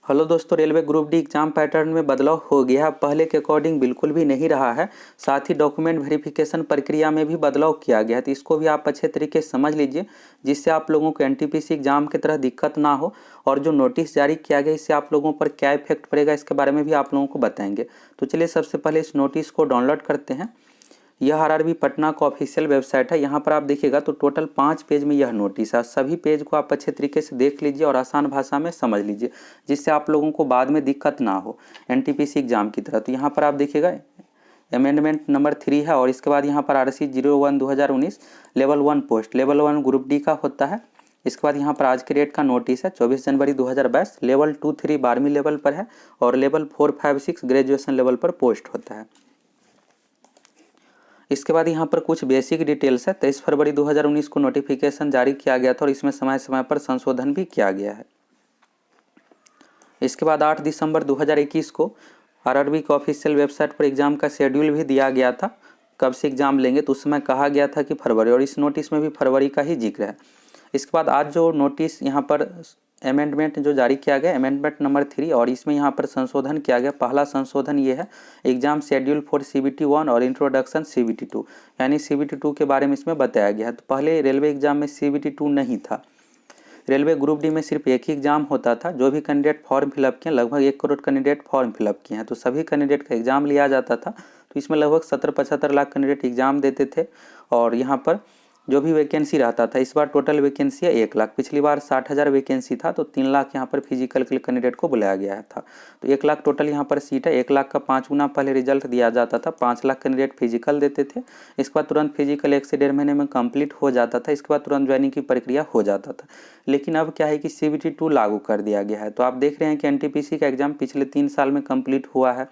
Hello दोस्तों, railway group D exam pattern में बदलाव हो गया है। पहले के अकॉर्डिंग बिल्कुल भी नहीं रहा है। साथ ही डॉक्यूमेंट वेरिफिकेशन प्रक्रिया में भी बदलाव किया गया है, तो इसको भी आप अच्छे तरीके से समझ लीजिए, जिससे आप लोगों को एनटीपीसी एग्जाम की तरह दिक्कत ना हो। और जो नोटिस जारी किया गया इससे आप लोगों पर क्या इफेक्ट पड़ेगा इसके बारे में भी आप लोगों को बताएंगे। तो चलिए सबसे पहले इस नोटिस को डाउनलोड करते हैं। यह आरआरबी पटना का ऑफिशियल वेबसाइट है। यहाँ पर आप देखिएगा तो टोटल 5 पेज में यह नोटिस है। सभी पेज को आप अच्छे तरीके से देख लीजिए और आसान भाषा में समझ लीजिए, जिससे आप लोगों को बाद में दिक्कत ना हो एनटीपीसी एग्जाम की तरह। तो यहाँ पर आप देखिएगा अमेंडमेंट नंबर 3 है और इसके बाद यहाँ पर RC 01/2019 level 1 post level 1 group D का होता है। इसके बाद यहाँ पर आज के डेट का नोटिस है 24 जनवरी 2022। लेवल 2-3 12वीं लेवल पर है और लेवल 4-5-6 ग्रेजुएशन लेवल पर पोस्ट होता है। इसके बाद यहाँ पर कुछ बेसिक डिटेल्स है। 23 फरवरी 2019 को नोटिफिकेशन जारी किया गया था और इसमें समय समय पर संशोधन भी किया गया है। इसके बाद 8 दिसंबर 2021 को आरआरबी के ऑफिशियल वेबसाइट पर एग्जाम का शेड्यूल भी दिया गया था, कब से एग्जाम लेंगे। तो उस समय कहा गया था कि फरवरी, और इस नोटिस में भी फरवरी का ही जिक्र है। इसके बाद आज जो नोटिस यहाँ पर अमेंडमेंट जो जारी किया गया, अमेंडमेंट नंबर 3, और इसमें यहाँ पर संशोधन किया गया। पहला संशोधन ये है, एग्जाम शेड्यूल फॉर CBT 1 और इंट्रोडक्शन CBT 2, यानी CBT 2 के बारे में इसमें बताया गया है। तो पहले रेलवे एग्जाम में CBT 2 नहीं था। रेलवे ग्रुप डी में सिर्फ एक ही एग्जाम होता था। जो भी कैंडिडेट फॉर्म फिलअप किए, लगभग 1 करोड़ कैंडिडेट फॉर्म फिलअप किए हैं, तो सभी कैंडिडेट का एग्जाम लिया जाता था। तो इसमें लगभग 70-75 लाख कैंडिडेट एग्जाम देते थे और यहाँ पर जो भी वैकेंसी रहता था, इस बार टोटल वैकेंसी है 1 लाख। पिछली बार 60,000 वैकेंसी था, तो 3 लाख यहाँ पर फिजिकल के लिए कैंडिडेट को बुलाया गया था। तो 1 लाख टोटल यहाँ पर सीट है। 1 लाख का 5 गुना पहले रिजल्ट दिया जाता था। 5 लाख कैंडिडेट फिजिकल देते थे। इसके बाद तुरंत फिजिकल 1 से 1.5 महीने में कंप्लीट हो जाता था। इसके बाद तुरंत ज्वाइनिंग की प्रक्रिया हो जाता था। लेकिन अब क्या है कि CBT 2 लागू कर दिया गया है। तो आप देख रहे हैं कि एनटीपीसी का एग्जाम पिछले 3 साल में कंप्लीट हुआ है।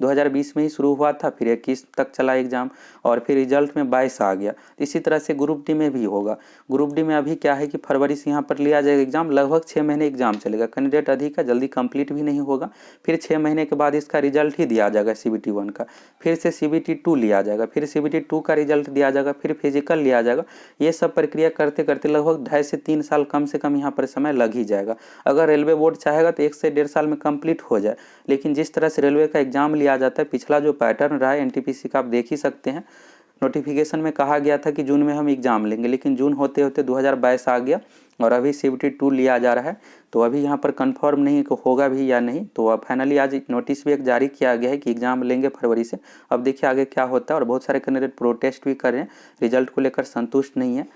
2020 में ही शुरू हुआ था, फिर 21 तक चला एग्जाम और फिर रिजल्ट में 22 आ गया। इसी तरह से ग्रुप डी में भी होगा। ग्रुप डी में अभी क्या है कि फरवरी से यहाँ पर लिया जाएगा एग्जाम। लगभग 6 महीने एग्जाम चलेगा। कैंडिडेट अधिक है, जल्दी कंप्लीट भी नहीं होगा। फिर 6 महीने के बाद इसका रिजल्ट ही दिया जाएगा CBT 1 का। फिर से CBT 2 लिया जाएगा, फिर CBT 2 का रिजल्ट दिया जाएगा, फिर फिजिकल लिया जाएगा। ये सब प्रक्रिया करते करते लगभग 2.5 से 3 साल कम से कम यहाँ पर समय लग ही जाएगा। अगर रेलवे बोर्ड चाहेगा तो 1 से 1.5 साल में कंप्लीट हो जाए। लेकिन जिस तरह से रेलवे का एग्जाम लिया जाता है, पिछला जो पैटर्न रहा है एनटीपीसी का, आप देख ही सकते हैं। नोटिफिकेशन में कहा गया था कि जून में हम एग्जाम लेंगे, लेकिन जून होते होते 2022 आ गया और अभी CBT 2 लिया जा रहा है। तो अभी यहाँ पर कंफर्म नहीं होगा भी या नहीं। तो अब फाइनली आज नोटिस भी एक जारी किया गया है कि एग्जाम लेंगे फरवरी से। अब देखिए आगे क्या होता है। और बहुत सारे कैंडिडेट प्रोटेस्ट भी कर रहे हैं, रिजल्ट को लेकर संतुष्ट नहीं है।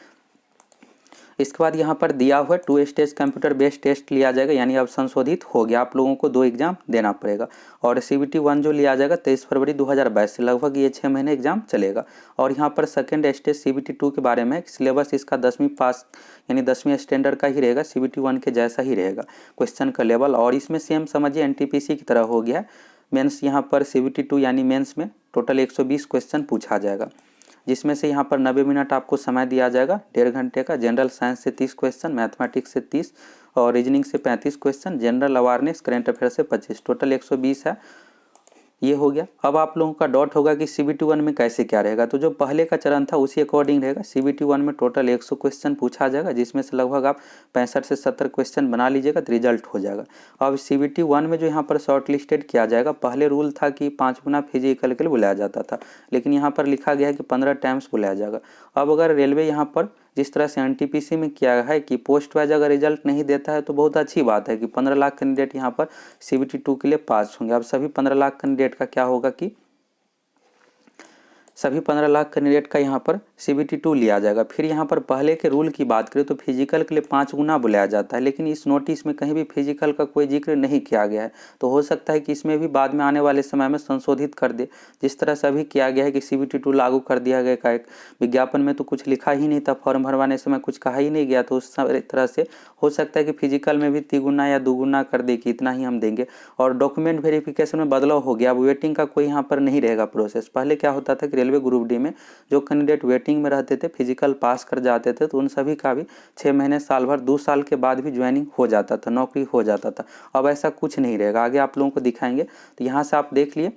इसके बाद यहाँ पर दिया हुआ 2 स्टेज कंप्यूटर बेस्ड टेस्ट लिया जाएगा, यानी अब संशोधित हो गया। आप लोगों को 2 एग्जाम देना पड़ेगा। और CBT 1 जो लिया जाएगा 23 फरवरी 2022 से, लगभग ये 6 महीने एग्जाम चलेगा। और यहाँ पर सेकेंड स्टेज CBT 2 के बारे में, सिलेबस इसका 10वीं पास यानी 10वीं स्टैंडर्ड का ही रहेगा। CBT 1 के जैसा ही रहेगा क्वेश्चन का लेवल। और इसमें सेम समझिए NTPC की तरह हो गया है। मेंस यहाँ पर CBT 2 यानी मेंस में टोटल 120 क्वेश्चन पूछा जाएगा, जिसमें से यहाँ पर 90 मिनट आपको समय दिया जाएगा, 1.5 घंटे का। जनरल साइंस से 30 क्वेश्चन, मैथमेटिक्स से 30 और रीजनिंग से 35 question, general awareness current affair से 25, टोटल 120 है। ये हो गया। अब आप लोगों का डाउट होगा कि CBT 1 में कैसे क्या रहेगा। तो जो पहले का चरण था उसी अकॉर्डिंग रहेगा। CBT 1 में टोटल 100 क्वेश्चन पूछा जाएगा, जिसमें से लगभग आप 65 से 70 क्वेश्चन बना लीजिएगा तो रिजल्ट हो जाएगा। अब CBT 1 में जो यहाँ पर शॉर्ट लिस्टेड किया जाएगा, पहले रूल था कि 5 गुना फिजिकल के लिए बुलाया जाता था, लेकिन यहाँ पर लिखा गया है कि 15 टाइम्स बुलाया जाएगा। अब अगर रेलवे यहाँ पर जिस तरह से NTPC में किया है कि पोस्ट वाइज अगर रिजल्ट नहीं देता है, तो बहुत अच्छी बात है कि 15 लाख कैंडिडेट यहाँ पर CBT 2 के लिए पास होंगे। अब सभी 15 लाख कैंडिडेट का क्या होगा कि सभी 15 लाख कैंडिडेट का यहाँ पर CBT 2 लिया जाएगा। फिर यहाँ पर पहले के रूल की बात करें तो फिजिकल के लिए 5 गुना बुलाया जाता है, लेकिन इस नोटिस में कहीं भी फिजिकल का कोई जिक्र नहीं किया गया है। तो हो सकता है कि इसमें भी बाद में आने वाले समय में संशोधित कर दे। जिस तरह से अभी किया गया है कि CBT 2 लागू कर दिया गया का एक विज्ञापन में तो कुछ लिखा ही नहीं था, फॉर्म भरवाने समय कुछ कहा ही नहीं गया। तो उस तरह से हो सकता है कि फिजिकल में भी 3 गुना या 2 गुना कर दे कि इतना ही हम देंगे। और डॉक्यूमेंट वेरिफिकेशन में बदलाव हो गया। अब वेटिंग का कोई यहाँ पर नहीं रहेगा प्रोसेस। पहले क्या होता था कि रेलवे ग्रुप डी में जो कैंडिडेट वेटिंग में रहते थे, फिजिकल पास कर जाते थे, तो उन सभी का भी 6 महीने, साल भर, 2 साल के बाद भी ज्वाइनिंग हो जाता था, नौकरी हो जाता था। अब ऐसा कुछ नहीं रहेगा, आगे आप लोगों को दिखाएंगे। तो यहाँ से आप देख लिए।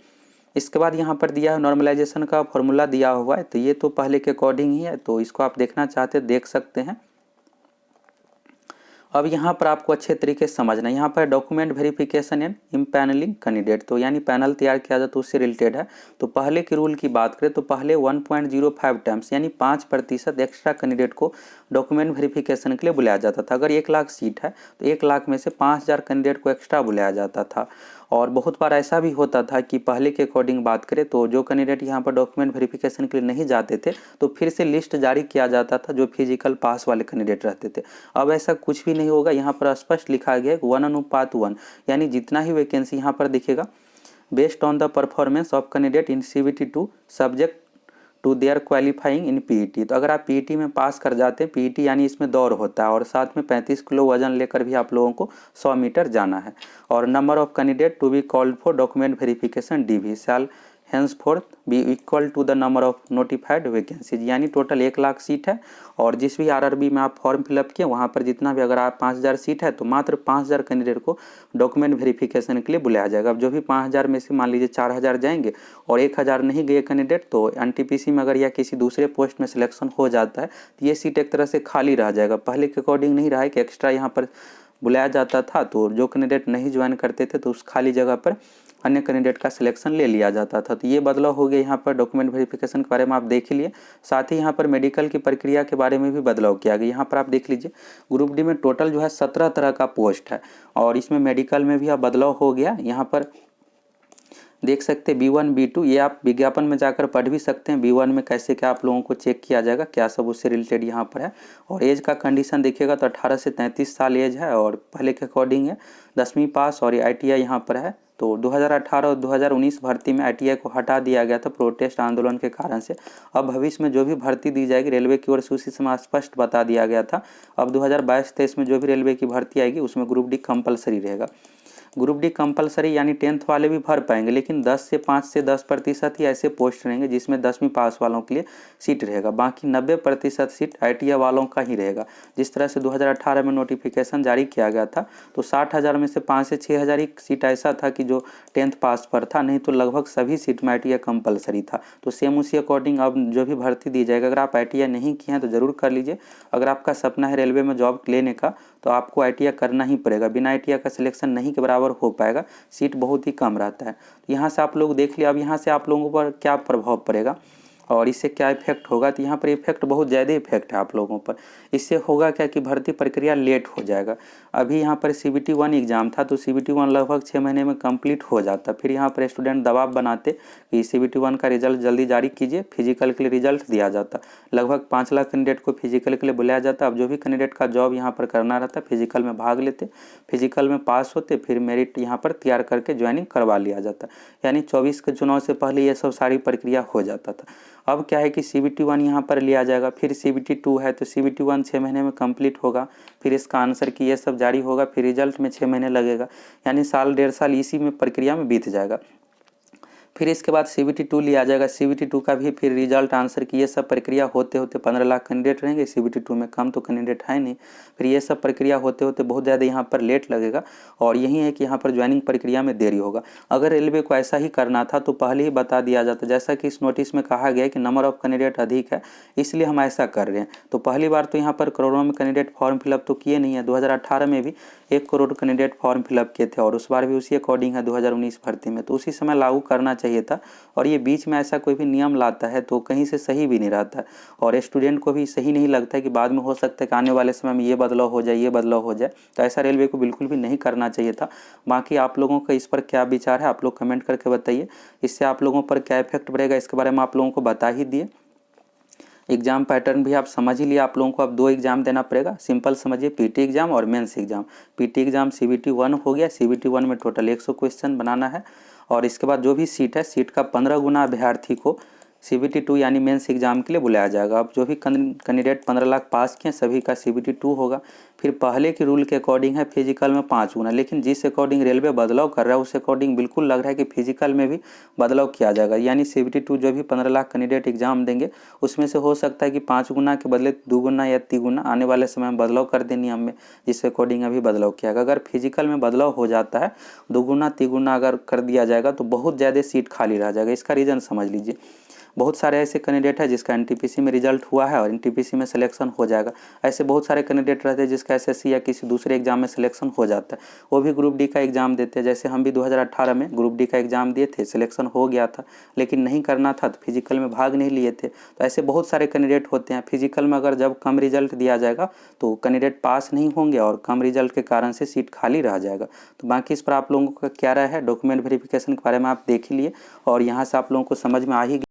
इसके बाद यहाँ पर दिया है नॉर्मलाइजेशन का फॉर्मूला दिया हुआ है। तो ये तो पहले के अकॉर्डिंग ही है, तो इसको आप देखना चाहते देख सकते हैं। अब यहाँ पर आपको अच्छे तरीके से समझना है। यहाँ पर डॉक्यूमेंट वेरिफिकेशन एंड इम्पैनलिंग कैंडिडेट, तो यानी पैनल तैयार किया जाता है, तो उससे रिलेटेड है। तो पहले के रूल की बात करें तो पहले 1.05 टाइम्स यानी 5% एक्स्ट्रा कैंडिडेट को डॉक्यूमेंट वेरिफिकेशन के लिए बुलाया जाता था। अगर 1 लाख सीट है तो 1 लाख में से 5000 कैंडिडेट को एक्स्ट्रा बुलाया जाता था। और बहुत बार ऐसा भी होता था कि पहले के अकॉर्डिंग बात करें तो जो कैंडिडेट यहाँ पर डॉक्यूमेंट वेरिफिकेशन के लिए नहीं जाते थे तो फिर से लिस्ट जारी किया जाता था जो फिजिकल पास वाले कैंडिडेट रहते थे। अब ऐसा कुछ भी नहीं होगा, यहाँ पर स्पष्ट लिखा गया है 1:1, यानी जितना ही वैकेंसी यहाँ पर दिखेगा based on the performance of candidate in CBT2 subject to their qualifying in PET। तो अगर आप PET में पास कर जाते हैं, PET यानी इसमें दौड़ होता है और साथ में 35 किलो वजन लेकर भी आप लोगों को 100 मीटर जाना है। और number of candidate to be called for document verification DV shall henceforth be equal to the number of notified vacancies, यानी टोटल 1 लाख सीट है। और जिस भी RRB में आप फॉर्म फिलअप किए वहाँ पर जितना भी, अगर आप 5000 सीट है तो मात्र 5000 कैंडिडेट को डॉक्यूमेंट वेरिफिकेशन के लिए बुलाया जाएगा। अब जो भी 5000 में से मान लीजिए 4000 जाएंगे और 1000 नहीं गए कैंडिडेट, तो NTPC में अगर या किसी दूसरे पोस्ट में सिलेक्शन हो जाता है तो ये सीट एक तरह से खाली रह जाएगा। पहले के अकॉर्डिंग नहीं रहा है कि एक्स्ट्रा यहाँ पर बुलाया जाता था, तो जो कैंडिडेट नहीं ज्वाइन करते थे तो उस खाली जगह पर अन्य कैंडिडेट का सिलेक्शन ले लिया जाता था। तो ये बदलाव हो गया यहाँ पर डॉक्यूमेंट वेरिफिकेशन के बारे में आप देख लिए। साथ ही यहाँ पर मेडिकल की प्रक्रिया के बारे में भी बदलाव किया गया। यहाँ पर आप देख लीजिए ग्रुप डी में टोटल जो है 17 तरह का पोस्ट है और इसमें मेडिकल में भी अब बदलाव हो गया। यहाँ पर देख सकते हैं B1 B2, ये आप विज्ञापन में जाकर पढ़ भी सकते हैं। B1 में कैसे क्या आप लोगों को चेक किया जाएगा, क्या सब उससे रिलेटेड यहाँ पर है। और एज का कंडीशन देखिएगा तो 18 से 33 साल एज है और पहले के अकॉर्डिंग है 10वीं पास और ITI यहाँ पर है। तो 2018 और 2019 भर्ती में ITI को हटा दिया गया था प्रोटेस्ट आंदोलन के कारण से। अब भविष्य में जो भी भर्ती दी जाएगी रेलवे की ओर से उसी समय स्पष्ट बता दिया गया था। अब 2022-23 में जो भी रेलवे की भर्ती आएगी उसमें ग्रुप डी कंपलसरी रहेगा। ग्रुप डी कंपलसरी यानी 10th वाले भी भर पाएंगे, लेकिन 5 से 10% ही ऐसे पोस्ट रहेंगे जिसमें 10वीं पास वालों के लिए सीट रहेगा। बाकी 90% सीट ITI वालों का ही रहेगा। जिस तरह से 2018 में नोटिफिकेशन जारी किया गया था तो 60,000 में से 5 से 6,000 ही सीट ऐसा था कि जो 10th पास पर था, नहीं तो लगभग सभी सीट में ITI कंपलसरी था। तो सेम उसी अकॉर्डिंग अब जो भी भर्ती दी जाएगा, अगर आप ITI नहीं किए हैं तो ज़रूर कर लीजिए। अगर आपका सपना है रेलवे में जॉब लेने का तो आपको ITI करना ही पड़ेगा। बिना ITI का सिलेक्शन नहीं के बराबर हो पाएगा, सीट बहुत ही कम रहता है। यहाँ से आप लोग देख लिया। अब यहाँ से आप लोगों पर क्या प्रभाव पड़ेगा और इससे क्या इफेक्ट होगा, तो यहाँ पर इफेक्ट बहुत ज़्यादा इफेक्ट है आप लोगों पर। इससे होगा क्या कि भर्ती प्रक्रिया लेट हो जाएगा। अभी यहाँ पर CBT1 एग्ज़ाम था तो CBT1 लगभग 6 महीने में कंप्लीट हो जाता। फिर यहाँ पर स्टूडेंट दबाव बनाते कि CBT1 का रिजल्ट जल्दी जारी कीजिए, फिजिकल के लिए रिजल्ट दिया जाता। लगभग 5 लाख कैंडिडेट को फिजिकल के लिए बुलाया जाता। अब जो भी कैंडिडेट का जॉब यहाँ पर करना रहता फिजिकल में भाग लेते, फिजिकल में पास होते, फिर मेरिट यहाँ पर तैयार करके ज्वाइनिंग करवा लिया जाता। यानी 24 के चुनाव से पहले ये सब सारी प्रक्रिया हो जाता था। अब क्या है कि CBT1 यहाँ पर लिया जाएगा, फिर CBT2 है तो CBT1 6 महीने में कंप्लीट होगा, फिर इसका आंसर की ये सब जारी होगा, फिर रिजल्ट में 6 महीने लगेगा, यानी साल 1.5 साल इसी में प्रक्रिया में बीत जाएगा। फिर इसके बाद CBT2 लिया जाएगा। CBT2 का भी फिर रिजल्ट आंसर की ये सब प्रक्रिया होते होते 15 लाख कैंडिडेट रहेंगे। CBT2 में कम तो कैंडिडेट है नहीं। फिर ये सब प्रक्रिया होते होते बहुत ज़्यादा यहाँ पर लेट लगेगा और यही है कि यहाँ पर ज्वाइनिंग प्रक्रिया में देरी होगा। अगर रेलवे को ऐसा ही करना था तो पहले ही बता दिया जाता, जैसा कि इस नोटिस में कहा गया है कि नंबर ऑफ कैंडिडेट अधिक है इसलिए हम ऐसा कर रहे हैं। तो पहली बार तो यहाँ पर करोड़ों में कैंडिडेट फॉर्म फिलअप तो किए नहीं है। 2018 में भी 1 करोड़ कैंडिडेट फॉर्म फिलअप किए थे और उस बार भी उसी अकॉर्डिंग है 2019 भर्ती में, तो उसी समय लागू करना चाहिए था। और ये बीच में ऐसा कोई भी नियम लाता है तो कहीं से सही भी नहीं रहता है और स्टूडेंट को भी सही नहीं लगता है कि बाद में हो सकता है कि आने वाले समय में ये बदलाव हो जाए, ये बदलाव हो जाए। तो ऐसा रेलवे को बिल्कुल भी नहीं करना चाहिए था। बाकी आप लोगों का इस पर क्या विचार है आप लोग कमेंट करके बताइए। इससे आप लोगों पर क्या इफेक्ट पड़ेगा इसके बारे में आप लोगों को बता ही दिए। एग्जाम पैटर्न भी आप समझ ही लिए। आप लोगों को अब 2 एग्जाम देना पड़ेगा। सिंपल समझिए, PT एग्जाम और mains exam. PT exam CBT1 हो गया। CBT1 में टोटल 100 क्वेश्चन बनाना है और इसके बाद जो भी सीट है सीट का 15 गुना अभ्यर्थी को CBT2 यानी मेंस एग्जाम के लिए बुलाया जाएगा। अब जो भी कैंडिडेट 15 लाख पास किए सभी का CBT2 होगा। फिर पहले के रूल के अकॉर्डिंग है फिजिकल में 5 गुना, लेकिन जिस अकॉर्डिंग रेलवे बदलाव कर रहा है उस अकॉर्डिंग बिल्कुल लग रहा है कि फिजिकल में भी बदलाव किया जाएगा। यानी CBT2 जो भी 15 लाख कैंडिडेट एग्जाम देंगे उसमें से हो सकता है कि 5 गुना के बदले 2 गुना या 3 गुना आने वाले समय में बदलाव कर दे नियम में, जिस अकॉर्डिंग अभी बदलाव किया गया। अगर फिजिकल में बदलाव हो जाता है 2 गुना 3 गुना अगर कर दिया जाएगा तो बहुत ज़्यादा सीट खाली रह जाएगा। इसका रीज़न समझ लीजिए। बहुत सारे ऐसे कैंडिडेट हैं जिसका एनटीपीसी में रिजल्ट हुआ है और एनटीपीसी में सिलेक्शन हो जाएगा। ऐसे बहुत सारे कैंडिडेट रहते हैं जिसका एसएससी या किसी दूसरे एग्जाम में सिलेक्शन हो जाता है, वो भी ग्रुप डी का एग्जाम देते हैं। जैसे हम भी 2018 में ग्रुप डी का एग्जाम दिए थे, सिलेक्शन हो गया था, लेकिन नहीं करना था तो फिजिकल में भाग नहीं लिए थे। तो ऐसे बहुत सारे कैंडिडेट होते हैं। फिजिकल में अगर जब कम रिजल्ट दिया जाएगा तो कैंडिडेट पास नहीं होंगे और कम रिजल्ट के कारण से सीट खाली रह जाएगा। तो बाकी इस पर आप लोगों का क्या राय है, डॉक्यूमेंट वेरिफिकेशन के बारे में आप देख ही लिए और यहाँ से आप लोगों को समझ में आ ही गया